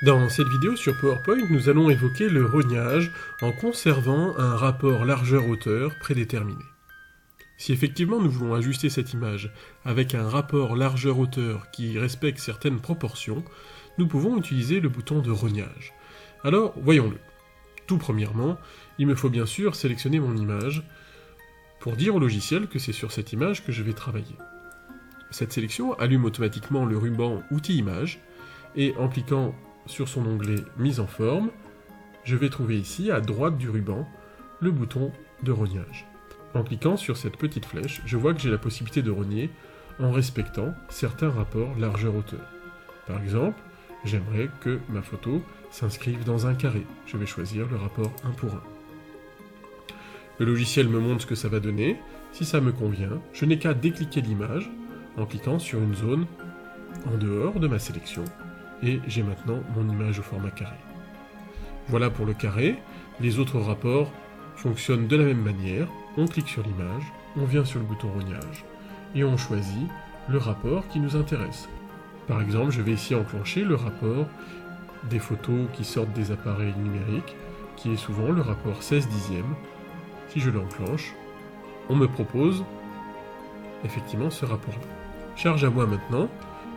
Dans cette vidéo sur PowerPoint, nous allons évoquer le rognage en conservant un rapport largeur-hauteur prédéterminé. Si effectivement nous voulons ajuster cette image avec un rapport largeur-hauteur qui respecte certaines proportions, nous pouvons utiliser le bouton de rognage. Alors, voyons-le. Tout premièrement, il me faut bien sûr sélectionner mon image pour dire au logiciel que c'est sur cette image que je vais travailler. Cette sélection allume automatiquement le ruban Outils Images, et en cliquant sur son onglet Mise en forme, je vais trouver ici, à droite du ruban, le bouton de rognage. En cliquant sur cette petite flèche, je vois que j'ai la possibilité de rogner en respectant certains rapports largeur-hauteur. Par exemple, j'aimerais que ma photo s'inscrive dans un carré. Je vais choisir le rapport 1 pour 1. Le logiciel me montre ce que ça va donner. Si ça me convient, je n'ai qu'à décliquer l'image en cliquant sur une zone en dehors de ma sélection. Et j'ai maintenant mon image au format carré. Voilà pour le carré. Les autres rapports fonctionnent de la même manière. On clique sur l'image, on vient sur le bouton rognage, et on choisit le rapport qui nous intéresse. Par exemple, je vais ici enclencher le rapport des photos qui sortent des appareils numériques, qui est souvent le rapport 16/10. Si je l'enclenche, on me propose effectivement ce rapport-là. Charge à moi maintenant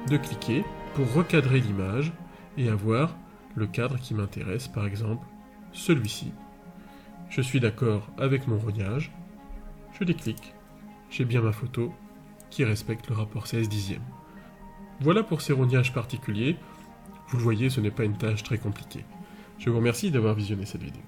de cliquer pour recadrer l'image et avoir le cadre qui m'intéresse, par exemple celui-ci. Je suis d'accord avec mon rognage, je déclique, j'ai bien ma photo qui respecte le rapport 16/10. Voilà pour ces rognages particuliers. Vous le voyez, ce n'est pas une tâche très compliquée. Je vous remercie d'avoir visionné cette vidéo.